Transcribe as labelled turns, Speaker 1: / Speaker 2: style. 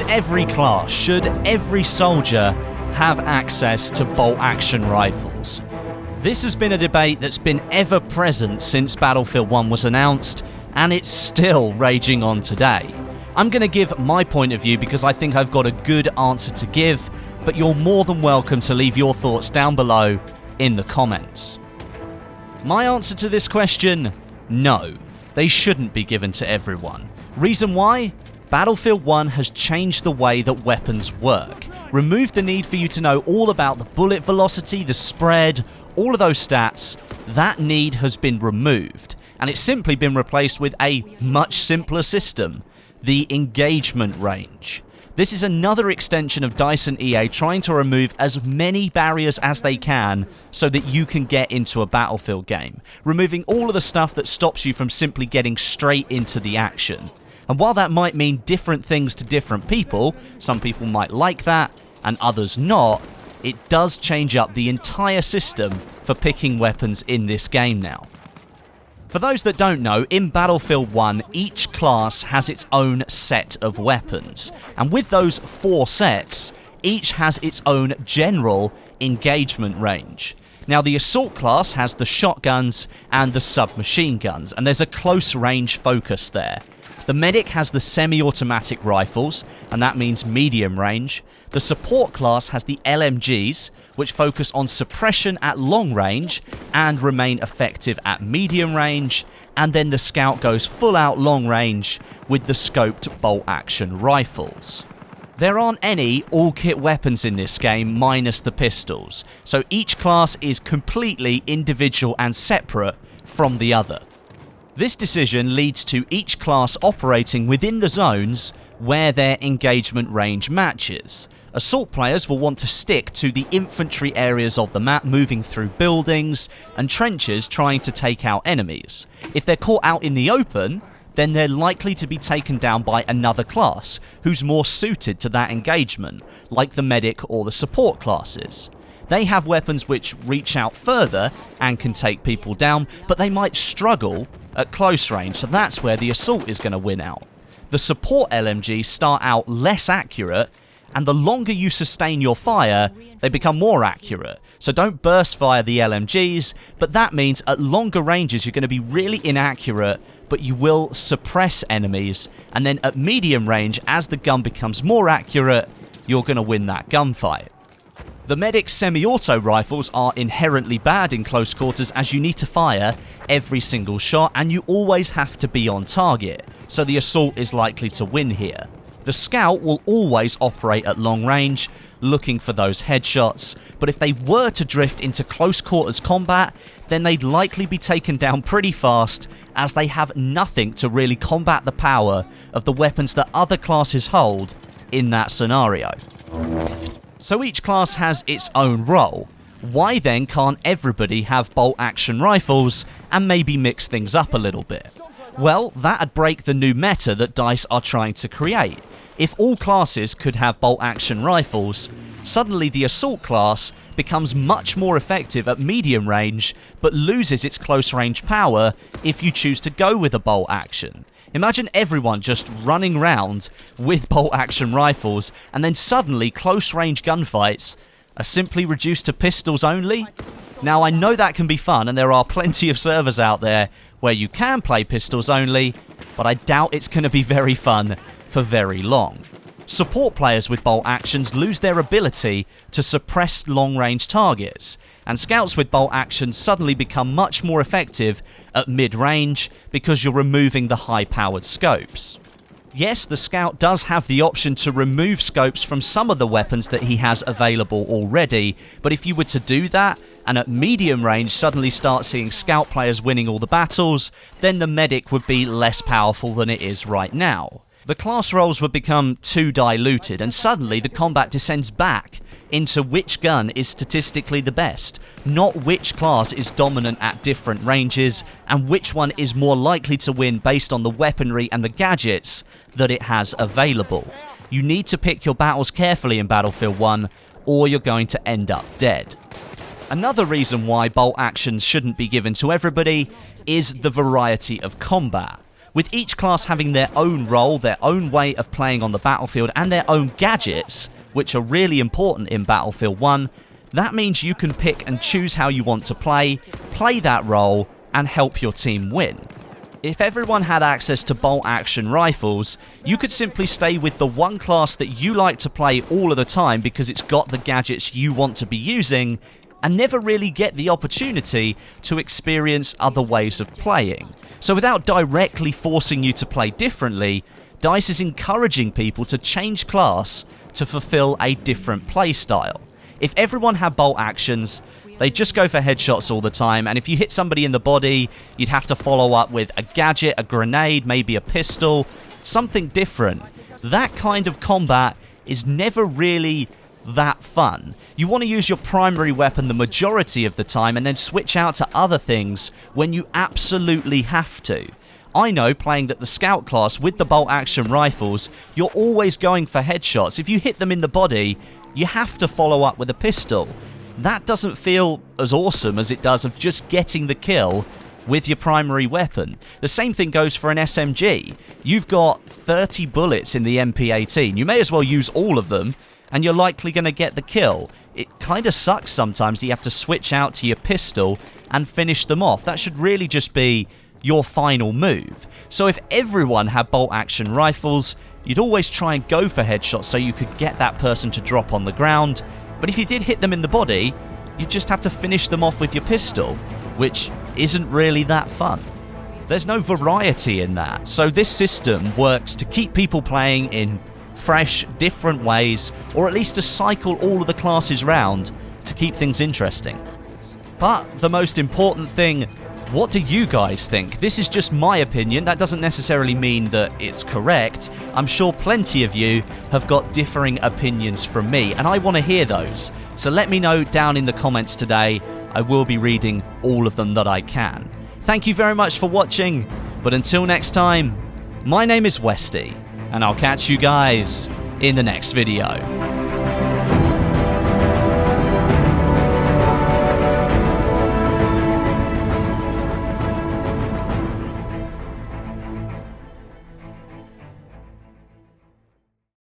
Speaker 1: every class, should every soldier have access to bolt-action rifles? This has been a debate that's been ever present since Battlefield 1 was announced, and it's still raging on today. I'm going to give my point of view because I think I've got a good answer to give, but you're more than welcome to leave your thoughts down below in the comments. My answer to this question: no, they shouldn't be given to everyone. Reason why? Battlefield 1 has changed the way that weapons work, removed the need for you to know all about the bullet velocity, the spread, all of those stats. That need has been removed, and it's simply been replaced with a much simpler system: the engagement range. This is another extension of DICE and EA trying to remove as many barriers as they can so that you can get into a Battlefield game, removing all of the stuff that stops you from simply getting straight into the action. And while that might mean different things to different people, some people might like that and others not, it does change up the entire system for picking weapons in this game now. For those that don't know, in Battlefield 1, each class has its own set of weapons, and with those 4 sets, each has its own general engagement range. Now, the Assault class has the shotguns and the submachine guns, and there's a close range focus there. The Medic has the semi-automatic rifles, and that means medium range. The Support class has the LMGs, which focus on suppression at long range and remain effective at medium range. And then the Scout goes full out long range with the scoped bolt-action rifles. There aren't any all-kit weapons in this game minus the pistols, so each class is completely individual and separate from the other. This decision leads to each class operating within the zones where their engagement range matches. Assault players will want to stick to the infantry areas of the map, moving through buildings and trenches trying to take out enemies. If they're caught out in the open, then they're likely to be taken down by another class who's more suited to that engagement, like the Medic or the Support classes. They have weapons which reach out further and can take people down, but they might struggle at close range, so that's where the Assault is going to win out. The Support LMGs start out less accurate, and the longer you sustain your fire, they become more accurate. So don't burst fire the LMGs, but that means at longer ranges you're going to be really inaccurate, but you will suppress enemies, and then at medium range, as the gun becomes more accurate, you're going to win that gunfight. The Medic's semi-auto rifles are inherently bad in close quarters as you need to fire every single shot and you always have to be on target, so the Assault is likely to win here. The Scout will always operate at long range, looking for those headshots, but if they were to drift into close quarters combat, then they'd likely be taken down pretty fast as they have nothing to really combat the power of the weapons that other classes hold in that scenario. So each class has its own role. Why then can't everybody have bolt-action rifles and maybe mix things up a little bit? Well, that'd break the new meta that DICE are trying to create. If all classes could have bolt-action rifles, suddenly the Assault class becomes much more effective at medium range, but loses its close range power if you choose to go with a bolt action. Imagine everyone just running around with bolt-action rifles, and then suddenly close-range gunfights are simply reduced to pistols only. Now, I know that can be fun, and there are plenty of servers out there where you can play pistols only, but I doubt it's going to be very fun for very long. Support players with bolt actions lose their ability to suppress long-range targets, and Scouts with bolt actions suddenly become much more effective at mid-range because you're removing the high-powered scopes. Yes, the Scout does have the option to remove scopes from some of the weapons that he has available already, but if you were to do that, and at medium range suddenly start seeing Scout players winning all the battles, then the Medic would be less powerful than it is right now. The class roles would become too diluted, and suddenly the combat descends back into which gun is statistically the best, not which class is dominant at different ranges, and which one is more likely to win based on the weaponry and the gadgets that it has available. You need to pick your battles carefully in Battlefield 1, or you're going to end up dead. Another reason why bolt actions shouldn't be given to everybody is the variety of combat. With each class having their own role, their own way of playing on the battlefield, and their own gadgets, which are really important in Battlefield 1, that means you can pick and choose how you want to play that role, and help your team win. If everyone had access to bolt-action rifles, you could simply stay with the one class that you like to play all of the time because it's got the gadgets you want to be using, and never really get the opportunity to experience other ways of playing. So without directly forcing you to play differently, DICE is encouraging people to change class to fulfill a different play style. If everyone had bolt actions, they just go for headshots all the time, and if you hit somebody in the body, you'd have to follow up with a gadget, a grenade, maybe a pistol, something different. That kind of combat is never really that fun. You want to use your primary weapon the majority of the time and then switch out to other things when you absolutely have to. I know, playing the scout class with the bolt action rifles, you're always going for headshots. If you hit them in the body, you have to follow up with a pistol. That doesn't feel as awesome as it does of just getting the kill with your primary weapon. The same thing goes for an SMG. You've got 30 bullets in the MP18. You may as well use all of them, and you're likely going to get the kill. It kind of sucks sometimes that you have to switch out to your pistol and finish them off. That should really just be your final move. So if everyone had bolt action rifles, you'd always try and go for headshots so you could get that person to drop on the ground. But if you did hit them in the body, you just have to finish them off with your pistol, which isn't really that fun. There's no variety in that. So this system works to keep people playing in fresh, different ways, or at least to cycle all of the classes round to keep things interesting. But the most important thing, what do you guys think? This is just my opinion. That doesn't necessarily mean that it's correct. I'm sure plenty of you have got differing opinions from me, and I want to hear those. So let me know down in the comments today. I will be reading all of them that I can. Thank you very much for watching, but until next time, my name is Westie, and I'll catch you guys in the next video.